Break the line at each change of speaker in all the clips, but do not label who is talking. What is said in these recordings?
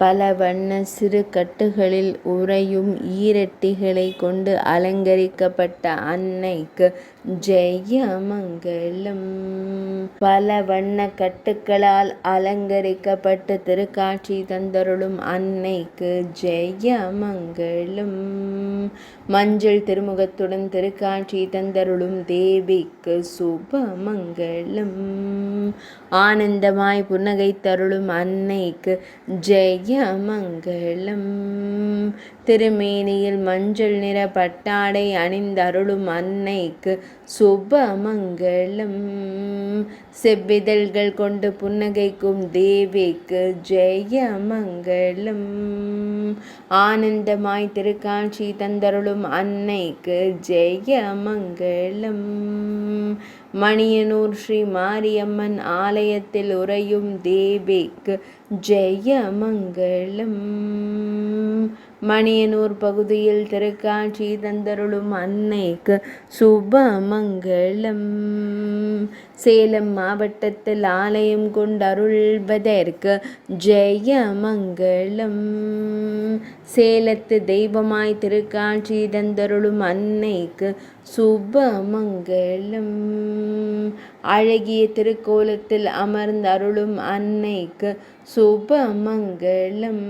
பல வண்ண சிறு கட்டுகளில் உறையும் ஈரட்டிகளைக் கொண்டு அலங்கரிக்கப்பட்ட அன்னைக்கு ஜெயமங்கலம். பல வண்ண கட்டுக்களால் அலங்கரிக்கப்பட்டு திருக்காட்சி தந்தருளும் அன்னைக்கு ஜெயமங்கலம். மஞ்சள் திருமுகத்துடன் திருக்காட்சி தந்தருளும் தேவிக்கு சுபமங்கலம். ஆனந்தமாய் புன்னகை தருளும் அன்னைக்கு ஜெயமங்கலம். திருமேனியில் மஞ்சள் நிற பட்டாடை அணிந்தருளும் அன்னைக்கு சுபமங்கலம். செவ்விதழ்கள் கொண்டு புன்னகைக்கும் தேவிக்கு ஜெயமங்கலம். ஆனந்தமாய் திருக்காட்சி தந்தருளும் அன்னைக்கு ஜெயமங்கலம். மணியனூர் ஸ்ரீ மாரியம்மன் ஆலயத்தில் உறையும் தேவிக்கு ஜெயமங்கலம். மணியனூர் பகுதியில் திருக்காட்சி தந்தருளும் அன்னைக்கு சுபமங்கலம். சேலம் மாவட்டத்தில் ஆலயம் கொண்டருள்வதற்கு ஜெயமங்கலம். சேலத்து தெய்வமாய் திருக்காட்சி தந்தருளும் அன்னைக்கு சுபமங்கலம். அழகிய திருக்கோலத்தில் அமர்ந்தருளும் அன்னைக்கு சுபமங்கலம்.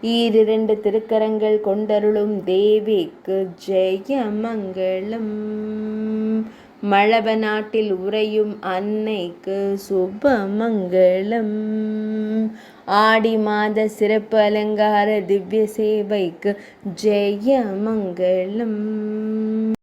ஈரிரண்டு திருக்கரங்கள் கொண்டருளும் தேவிக்கு ஜெயமங்கலம். மழவ நாட்டில் உறையும் அன்னைக்கு சுபமங்கலம். ஆடி மாத சிறப்பு அலங்கார திவ்ய சேவைக்கு ஜெயமங்கலம்.